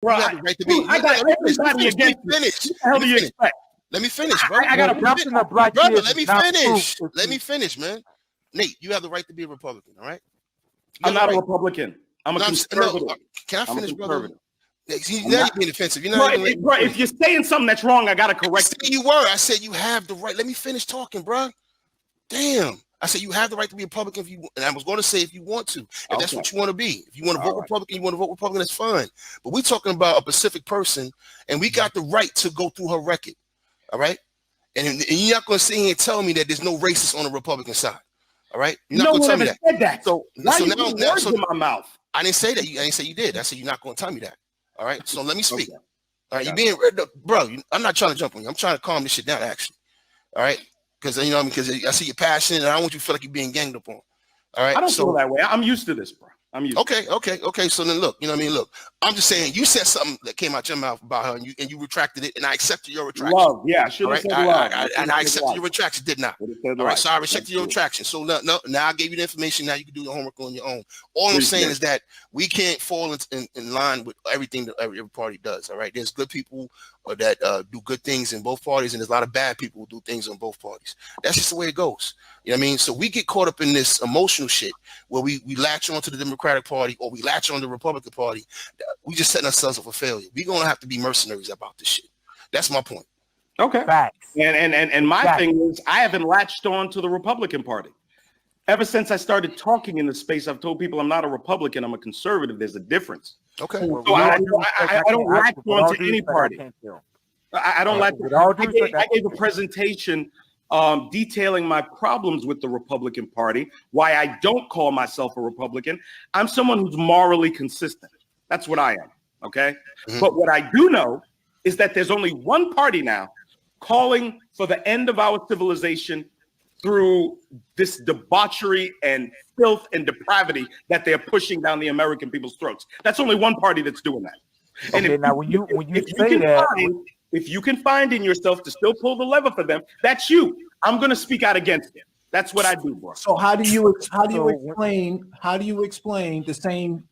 Bro, you have the right to be. I got everybody against me. What the hell do you expect? Let me finish, bro. I got a brother. Let me finish. Let me finish, man. Nate, you have the right to be a Republican, all right? I'm not a Republican. I'm a conservative. Can I finish, brother? Now you're being offensive. Bro, if you're saying something that's wrong, I gotta correct you. I said you have the right. Let me finish talking, bro. Damn. I said you have the right to be a Republican if you. And I was going to say if you want to, if that's what you want to be. If you want to vote Republican, you want to vote Republican. That's fine. But we're talking about a specific person, and we got the right to go through her record. All right. And you're not going to sit here and tell me that there's no racist on the Republican side. All right. You're not going to tell me that. Said that. So now you put words in my mouth. I didn't say that. I didn't say you did. I said you're not going to tell me that. All right. So let me speak. All right. You being, bro. I'm not trying to jump on you. I'm trying to calm this shit down. Actually. All right. Because you know, because I see you're passionate, and I don't want you to feel like you're being ganged up on. All right. I don't feel that way. I'm used to this, bro. I'm used. Okay. So then look, you know what I mean? Look, I'm just saying you said something that came out your mouth about her, and you retracted it, and I accepted your retraction. Love, yeah, I should have said love. I accepted your retraction. Did not. All right. So I rejected your retraction. So now I gave you the information. Now you can do your homework on your own. All I'm saying is that we can't fall in line with everything that every party does. All right. There's good people that do good things in both parties, and there's a lot of bad people who do things on both parties. That's just the way it goes. You know what I mean? So we get caught up in this emotional shit where we latch on to the Democratic Party or we latch on to the Republican Party. We just setting ourselves up for failure. We're gonna have to be mercenaries about this shit. That's my point. Okay. Facts. And my thing is I haven't latched on to the Republican Party. Ever since I started talking in the space, I've told people I'm not a Republican, I'm a conservative. There's a difference. Okay. So I don't latch on to any party. I don't like. I gave a presentation detailing my problems with the Republican Party, why I don't call myself a Republican. I'm someone who's morally consistent. That's what I am. Okay. Mm-hmm. But what I do know is that there's only one party now calling for the end of our civilization through this debauchery and filth and depravity that they're pushing down the American people's throats. That's only one party that's doing that. Okay, and now when you say that, if you can find in yourself to still pull the lever for them, that's you. I'm going to speak out against it. That's what I do, bro. So how do you explain the same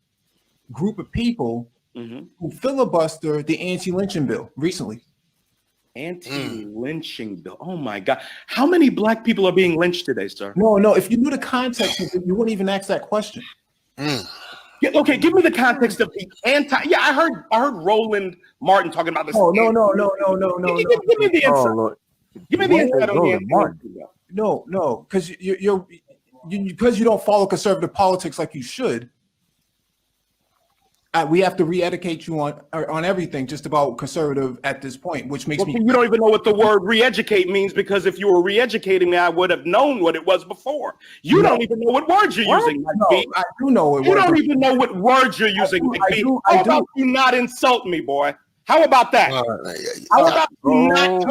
group of people who filibuster the anti-lynching bill recently? Anti-lynching bill. Oh my God. How many black people are being lynched today, sir? No. If you knew the context of it, you wouldn't even ask that question. Yeah, okay, give me the context of the anti. Yeah, I heard Roland Martin talking about this. Oh, no. Give me the insight. Give me the insight on the Martin. No, because because you don't follow conservative politics like you should. We have to re-educate you on everything just about conservative at this point, which makes me. You don't even know what the word re-educate means, because if you were re-educating me, I would have known what it was before. You don't even know what words you're using. No, I do know what. You don't even know what words you're using. How about you not insult me, boy? How about that? How about you not?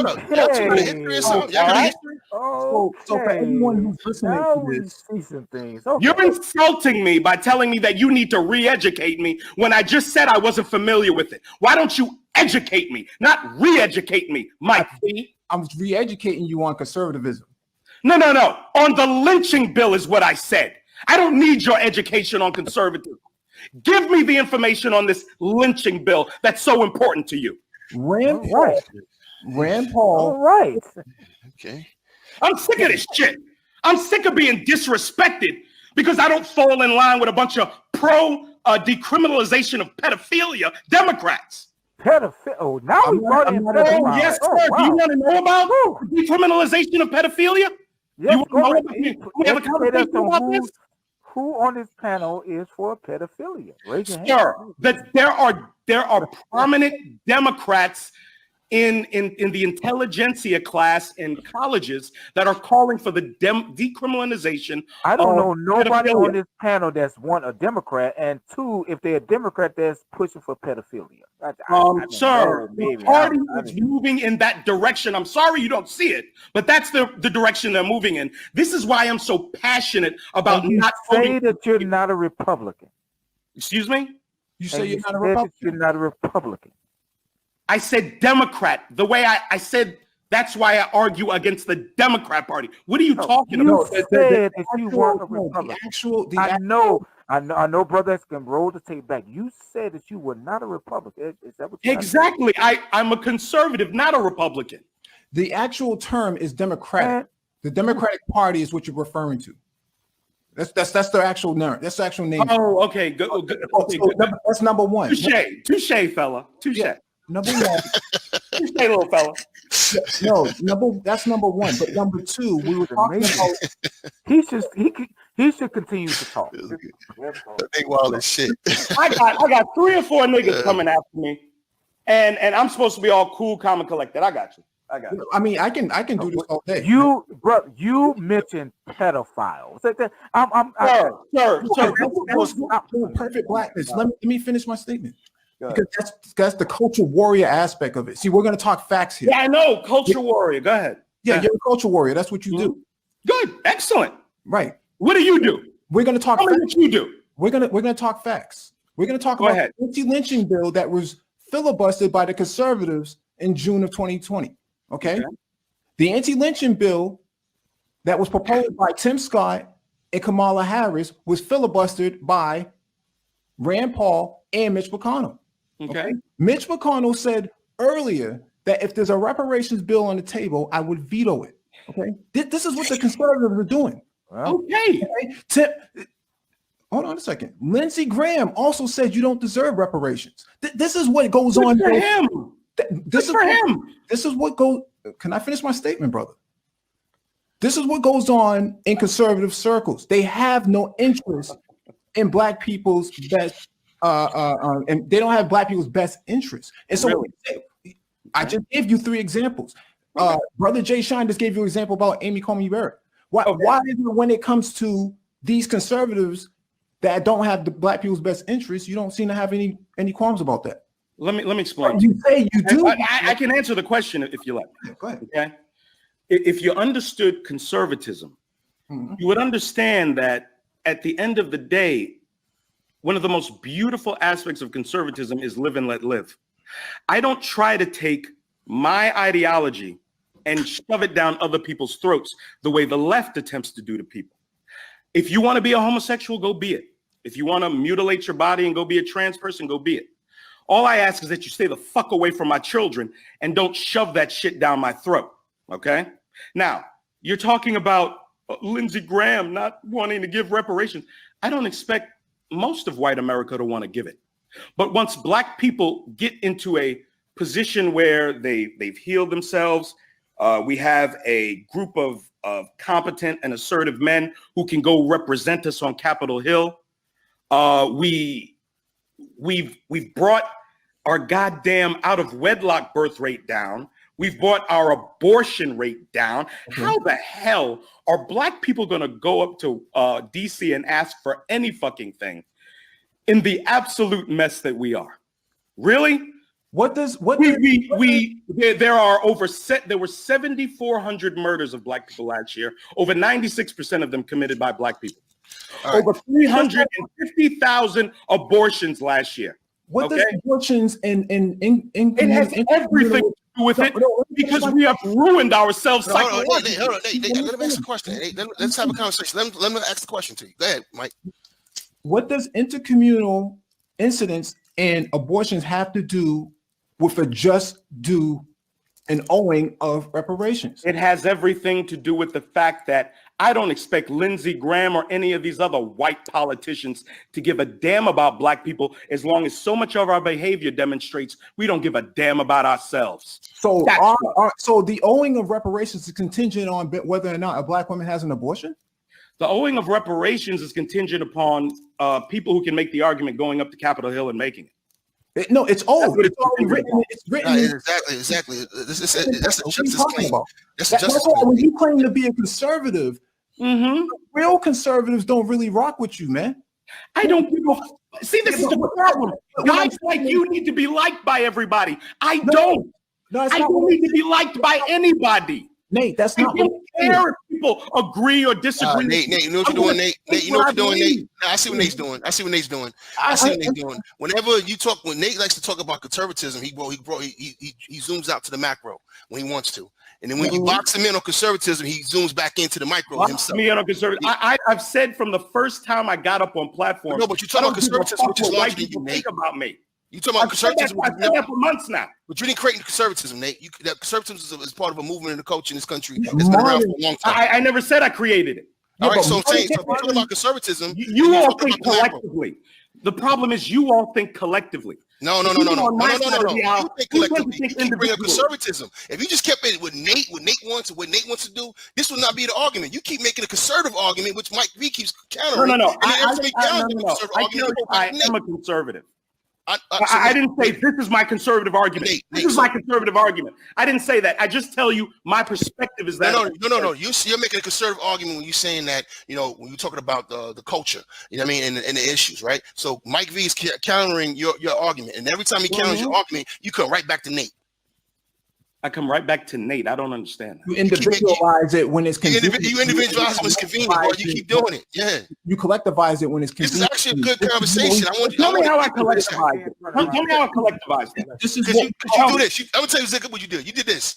So for anyone who's listening to this, you're insulting me by telling me that you need to re-educate me when I just said I wasn't familiar with it. Why don't you educate me, not re-educate me, Mike? I'm re-educating you on conservatism. No. On the lynching bill is what I said. I don't need your education on conservatism. Give me the information on this lynching bill that's so important to you. Rand Paul. All right. Okay. I'm sick of this shit. I'm sick of being disrespected because I don't fall in line with a bunch of decriminalization of pedophilia Democrats. Oh, now we brought in pedophilia. Yes, sir. Wow. Do you want to know about decriminalization of pedophilia? Yes, you want to know we have a conversation about this? Who on this panel is for pedophilia? Raise your hand. Sir, that there are prominent Democrats in the intelligentsia class in colleges that are calling for the decriminalization. I don't know nobody on this panel that's one a Democrat, and two, if they're a Democrat that's pushing for pedophilia. Sir, the party is moving in that direction. I'm sorry you don't see it, but that's the direction they're moving in. This is why I'm so passionate about not say that you're not a Republican. Excuse me? You say you're not a Republican? You're not a Republican. I said Democrat. The way I said, that's why I argue against the Democrat Party. What are you talking about? You said that you weren't a Republican. I know. I know, brothers can roll the tape back. You said that you were not a Republican. Is that what you Exactly. I'm a conservative, not a Republican. The actual term is Democratic. The Democratic Party is what you're referring to. That's their actual name. That's the actual name. Oh, okay. Good. Okay, good. That's number one. Touche, fella. Touche. Yeah. Number one. Touche, little fella. No, that's number one. But number two, we were talking about. He should continue to talk. Big wild as shit. I got 3 or 4 niggas coming after me, and I'm supposed to be all cool, calm, and collected. I got you. I mean, I can do this all day. You mentioned pedophiles. Sir. That's perfect blackness. Let me finish my statement. Because that's the culture warrior aspect of it. See, we're going to talk facts here. Yeah, I know. Culture warrior. Go ahead. Yeah, you're a culture warrior. That's what you do. Good. Excellent. Right. What do you do? We're going to talk. Tell me what you do. We're gonna talk facts. We're going to talk about the anti-lynching bill that was filibustered by the conservatives in June of 2020. Okay. The anti-lynching bill that was proposed by Tim Scott and Kamala Harris was filibustered by Rand Paul and Mitch McConnell. Okay. Mitch McConnell said earlier that if there's a reparations bill on the table, I would veto it. Okay. This is what the conservatives are doing. Okay. Hold on a second. Lindsey Graham also said you don't deserve reparations. This is what goes on. For him. This is what goes. Can I finish my statement, brother? This is what goes on in conservative circles. They have no interest in black people's best, and they don't have black people's best interests. And so really? I just gave you 3 examples. Brother Jay Shine just gave you an example about Amy Coney Barrett. Why is it when it comes to these conservatives that don't have the black people's best interests, you don't seem to have any qualms about that? Let me explain. You say you do. I can answer the question if you like. Go ahead. Okay. If you understood conservatism, you would understand that at the end of the day, one of the most beautiful aspects of conservatism is live and let live. I don't try to take my ideology and shove it down other people's throats the way the left attempts to do to people. If you want to be a homosexual, go be it. If you want to mutilate your body and go be a trans person, go be it. All I ask is that you stay the fuck away from my children and don't shove that shit down my throat. Okay? Now, you're talking about Lindsey Graham not wanting to give reparations. I don't expect most of white America to want to give it. But once black people get into a position where they've healed themselves, we have a group of competent and assertive men who can go represent us on Capitol Hill. We've brought our goddamn out of wedlock birth rate down. We've brought our abortion rate down. How the hell are black people going to go up to DC and ask for any fucking thing in the absolute mess that we are? Really? There were 7,400 murders of black people last year. Over 96% of them committed by black people. Over 350,000 abortions last year. What does abortions and it has everything to do with it because we have ruined ourselves psychologically. Hold on. Let me ask a question. Let's have a conversation. Let me ask the question to you. Go ahead, Mike. What does intercommunal incidents and abortions have to do with a just due and owing of reparations? It has everything to do with the fact that I don't expect Lindsey Graham or any of these other white politicians to give a damn about black people as long as so much of our behavior demonstrates we don't give a damn about ourselves. So, so the owing of reparations is contingent on whether or not a black woman has an abortion? The owing of reparations is contingent upon people who can make the argument going up to Capitol Hill and making it. No, it's old. It's already written. It's written. Exactly. That's a justice claim. That's why when you claim to be a conservative, real conservatives don't really rock with you, man. I don't give a. See, this is the problem. Guys like you need to be liked by everybody. I don't. I don't need to be liked by anybody. Nate, that's I not don't care if people agree or disagree. Nate, you know what you're doing, Nate? Nate, you know what you're doing, Nate? I see what Nate's doing. I see what Nate's doing. Whenever you talk, when Nate likes to talk about conservatism, he zooms out to the macro when he wants to. And then when you box him in on conservatism, he zooms back into the micro himself. Me on conservative. I've said from the first time I got up on platforms. No, but you talk about conservatism, which is larger than you, Nate. Think about me. You talking about conservatism? I've said that for months now. But you didn't create conservatism, Nate. That conservatism is part of a movement in the culture in this country that's been around for a long time. I never said I created it. All right, so I'm saying, so talking about conservatism. You all think collectively. The problem is you all think collectively. No. You think collectively. You keep bringing up conservatism. If you just kept it with Nate, what Nate wants to do, this would not be the argument. You keep making a conservative argument, which Mike V keeps countering. No. I am a conservative. I didn't say this is my conservative argument. This is my conservative argument. I didn't say that. I just tell you my perspective is that. No. You're making a conservative argument when you're saying that, when you're talking about the culture, you know what I mean, and the issues, right? So Mike V is countering your argument, and every time he counters your argument, you come right back to Nate. I come right back to Nate. I don't understand. You individualize it when it's convenient. You individualize it when it's convenient, bro. You keep doing it. Yeah. You collectivize it when it's convenient. This is actually a good conversation. Tell me how I collectivize it. Tell me how I collectivize it. This is what you do this. I'm gonna tell you exactly what you did. You did this.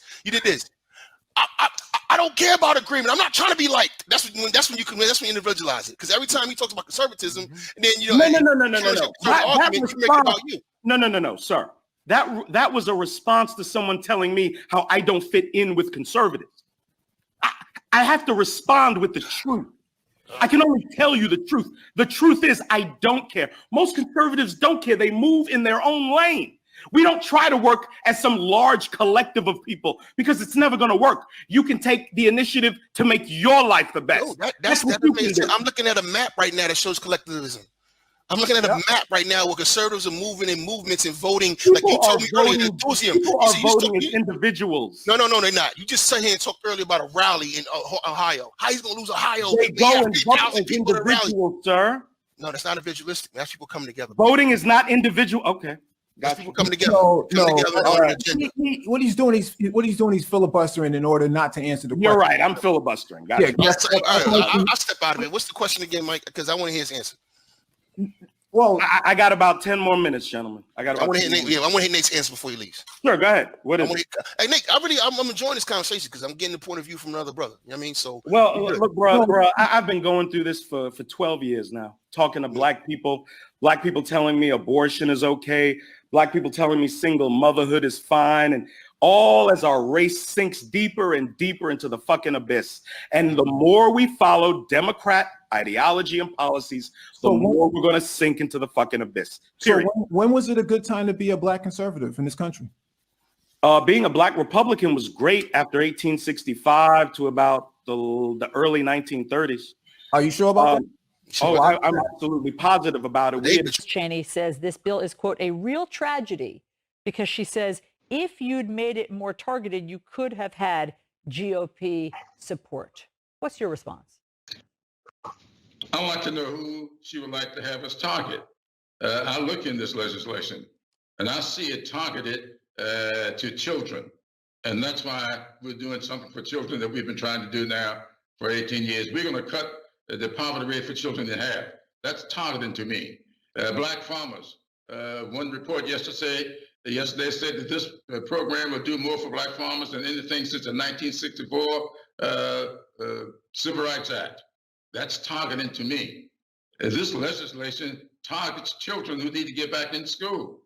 I don't care about agreement. I'm not trying to be liked. That's when you individualize it. Because every time he talks about conservatism, and then No, sir. That was a response to someone telling me how I don't fit in with conservatives. I have to respond with the truth. I can only tell you the truth. The truth is I don't care. Most conservatives don't care. They move in their own lane. We don't try to work as some large collective of people because it's never going to work. You can take the initiative to make your life the best. I'm looking at a map right now that shows collectivism. I'm looking at a map right now where conservatives are moving in movements and voting. Like you told me earlier, people are voting as individuals. No, they're not. You just sat here and talked earlier about a rally in Ohio. How he's going to lose Ohio? They go and vote as individuals, sir. No, that's not individualistic. That's people coming together. Voting is not individual. Okay. That's people coming together. What he's doing, he's filibustering in order not to answer the question. You're right. I'm filibustering. Gotcha. I'll step out of it. What's the question again, Mike? Because I want to hear his answer. Well, I got about 10 more minutes, gentlemen. I want to hear Nate's answer before he leaves. Sure, go ahead. Hey, Nate, I'm enjoying this conversation because I'm getting the point of view from another brother. You know what I mean? So, look, bro, I've been going through this for 12 years now, talking to black people telling me abortion is okay, black people telling me single motherhood is fine, and all as our race sinks deeper and deeper into the fucking abyss. And the more we follow Democrat ideology and policies, the more we're going to sink into the fucking abyss. Period. So when was it a good time to be a black conservative in this country? Being a black Republican was great after 1865 to about the early 1930s. Are you sure about that? I'm absolutely positive about it. Cheney says this bill is, quote, a real tragedy because she says, if you'd made it more targeted, you could have had GOP support. What's your response? I'd like to know who she would like to have as target. I look in this legislation and I see it targeted to children. And that's why we're doing something for children that we've been trying to do now for 18 years. We're going to cut the poverty rate for children in half. That's targeting to me. Black farmers. One report yesterday said that this program will do more for black farmers than anything since the 1964 Civil Rights Act. That's targeting to me. This legislation targets children who need to get back in school.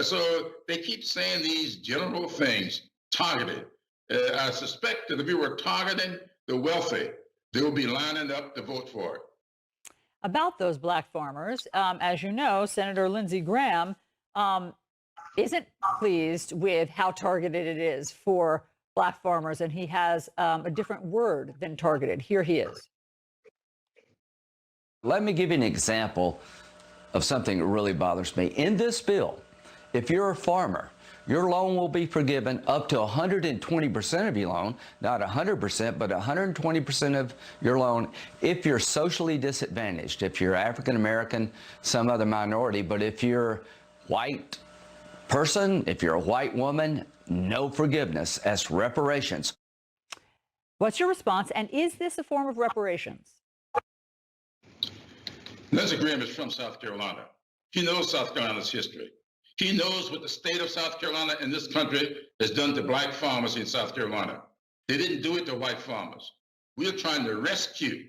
So they keep saying these general things, targeted. I suspect that if we were targeting the wealthy, they will be lining up to vote for it. About those black farmers, as you know, Senator Lindsey Graham isn't pleased with how targeted it is for black farmers, and he has a different word than targeted. Here he is. Let me give you an example of something that really bothers me. In this bill, if you're a farmer, your loan will be forgiven up to 120% of your loan, not 100%, but 120% of your loan if you're socially disadvantaged, if you're African American, some other minority, but if you're white person, if you're a white woman, no forgiveness as reparations. What's your response? And is this a form of reparations? Lindsey Graham is from South Carolina. He knows South Carolina's history. He knows what the state of South Carolina and this country has done to black farmers in South Carolina. They didn't do it to white farmers. We are trying to rescue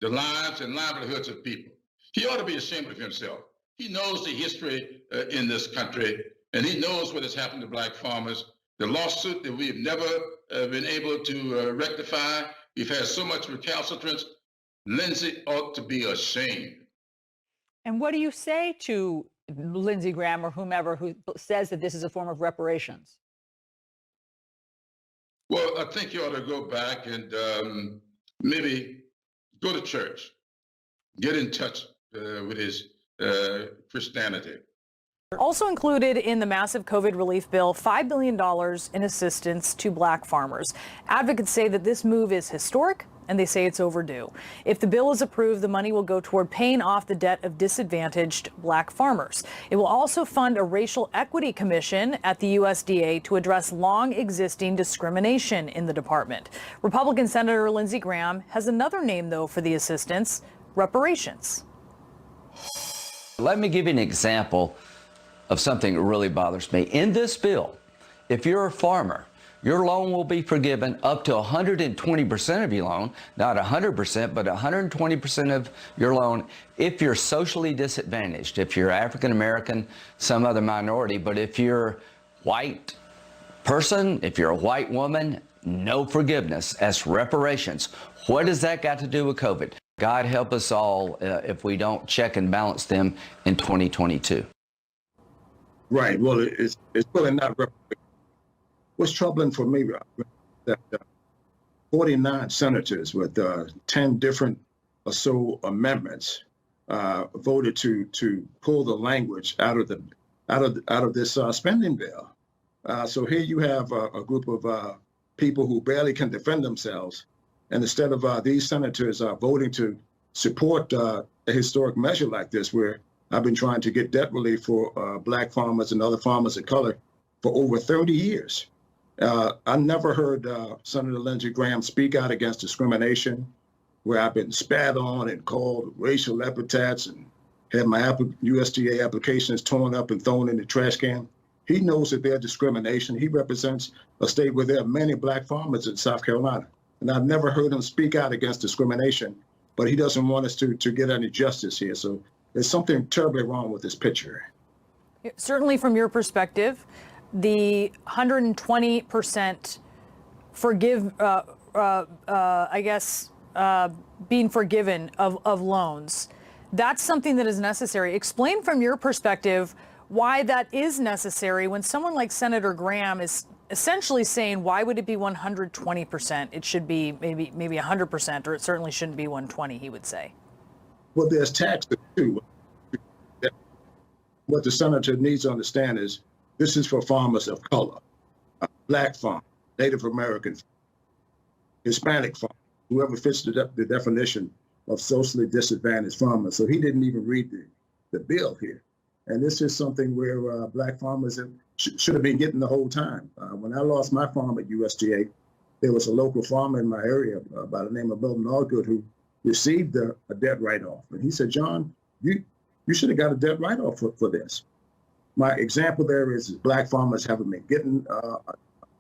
the lives and livelihoods of people. He ought to be ashamed of himself. He knows the history in this country, and he knows what has happened to black farmers. The lawsuit that we've never been able to rectify. We've had so much recalcitrance. Lindsey ought to be ashamed. And what do you say to Lindsey Graham or whomever who says that this is a form of reparations? Well, I think you ought to go back and maybe go to church, get in touch with his Christianity. Also included in the massive COVID relief bill, $5 billion in assistance to black farmers. Advocates say that this move is historic, and they say it's overdue. If the bill is approved, the money will go toward paying off the debt of disadvantaged black farmers. It will also fund a racial equity commission at the USDA to address long existing discrimination in the department. Republican Senator Lindsey Graham has another name, though, for the assistance: reparations. Let me give you an example of something that really bothers me. In this bill, if you're a farmer, your loan will be forgiven up to 120% of your loan, not 100%, but 120% of your loan if you're socially disadvantaged, if you're African American, some other minority. But if you're white person, if you're a white woman, no forgiveness. That's reparations. What does that got to do with COVID? God help us all if we don't check and balance them in 2022. Right. Well, it's really not reparations. What's troubling for me, that 49 senators with 10 different or so amendments voted to pull the language out of this spending bill. So here you have a group of people who barely can defend themselves, and instead of these senators voting to support a historic measure like this, where I've been trying to get debt relief for black farmers and other farmers of color for over 30 years. I never heard Senator Lindsey Graham speak out against discrimination, where I've been spat on and called racial epithets and had my USDA applications torn up and thrown in the trash can. He knows that there's discrimination. He represents a state where there are many black farmers in South Carolina. And I've never heard him speak out against discrimination, but he doesn't want us to get any justice here. So there's something terribly wrong with this picture. Certainly from your perspective, the 120% being forgiven of loans, that's something that is necessary. Explain from your perspective why that is necessary when someone like Senator Graham is essentially saying, why would it be 120%? It should be maybe 100%, or it certainly shouldn't be 120, he would say. Well, there's taxes too. What the senator needs to understand is this is for farmers of color, black farmers, Native American, Hispanic farmers, whoever fits the definition of socially disadvantaged farmers. So he didn't even read the bill here. And this is something where black farmers should have been getting the whole time. When I lost my farm at USDA, there was a local farmer in my area by the name of Milton Allgood who received a debt write-off. And he said, John, you should have got a debt write-off for this. My example there is black farmers haven't been getting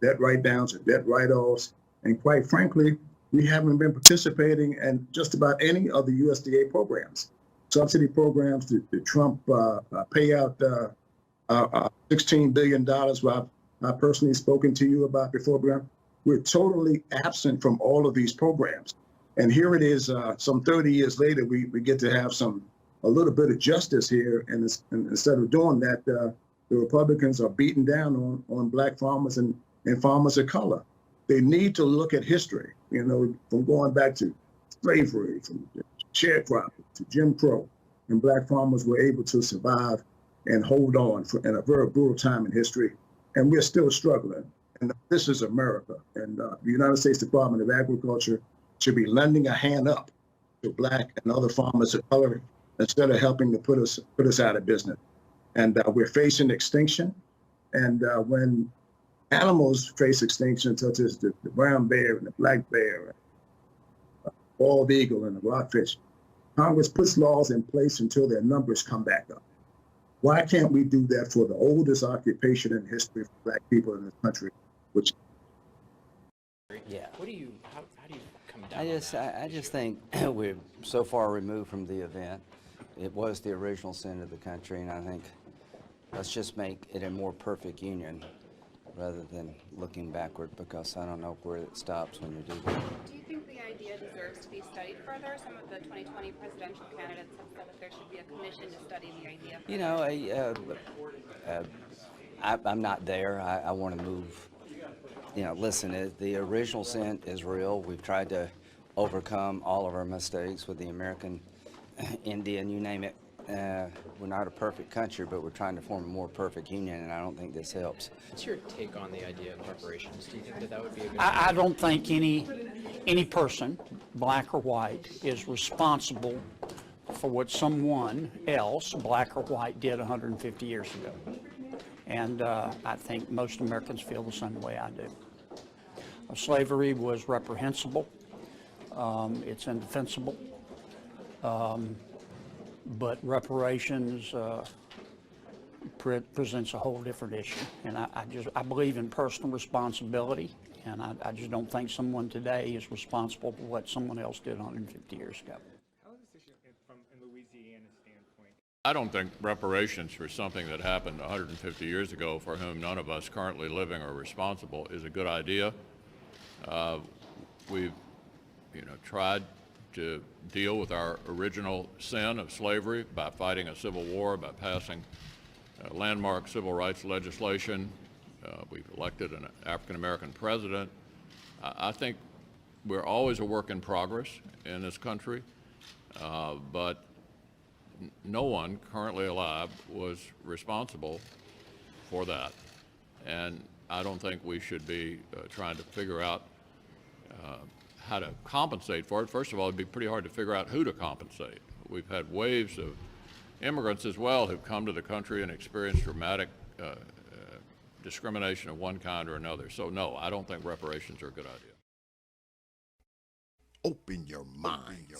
debt write-downs or debt write-offs. And quite frankly, we haven't been participating in just about any of the USDA programs. Subsidy programs, the Trump payout, $16 billion, what I've personally spoken to you about before, Graham. We're totally absent from all of these programs. And here it is, some 30 years later, we get to have a little bit of justice here. And instead of doing that, the Republicans are beating down on black farmers and farmers of color. They need to look at history, from going back to slavery, from sharecropping to Jim Crow, and black farmers were able to survive and hold on in a very brutal time in history. And we're still struggling. And this is America. And the United States Department of Agriculture should be lending a hand up to black and other farmers of color instead of helping to put us out of business. And we're facing extinction. And when Animals face extinction, such as the brown bear and the black bear, bald eagle and the rockfish. Congress puts laws in place until their numbers come back up. Why can't we do that for the oldest occupation in history for Black people in this country? Which, yeah. How do you come down? I just think we're so far removed from the event. It was the original sin of the country, and I think let's just make it a more perfect union rather than looking backward, because I don't know where it stops when you do that. Do you think the idea deserves to be studied further? Some of the 2020 presidential candidates have said that there should be a commission to study the idea further. You know, I'm not there. I want to move. You know, listen, the original sin is real. We've tried to overcome all of our mistakes with the American Indian, you name it. We're not a perfect country, but we're trying to form a more perfect union, and I don't think this helps. What's your take on the idea of reparations? Do you think that would be a good I don't think any person, black or white, is responsible for what someone else, black or white, did 150 years ago. And I think most Americans feel the same way I do. Slavery was reprehensible. It's indefensible. But reparations presents a whole different issue. And I believe in personal responsibility, and I just don't think someone today is responsible for what someone else did 150 years ago. How is this issue from a Louisiana standpoint? I don't think reparations for something that happened 150 years ago, for whom none of us currently living are responsible, is a good idea. We've, tried to deal with our original sin of slavery by fighting a civil war, by passing landmark civil rights legislation. We've elected an African-American president. I think we're always a work in progress in this country, but no one currently alive was responsible for that. And I don't think we should be trying to figure out how to compensate for it. First of all, it'd be pretty hard to figure out who to compensate. We've had waves of immigrants as well who've come to the country and experienced dramatic discrimination of one kind or another. So no, I don't think reparations are a good idea. Open your mind.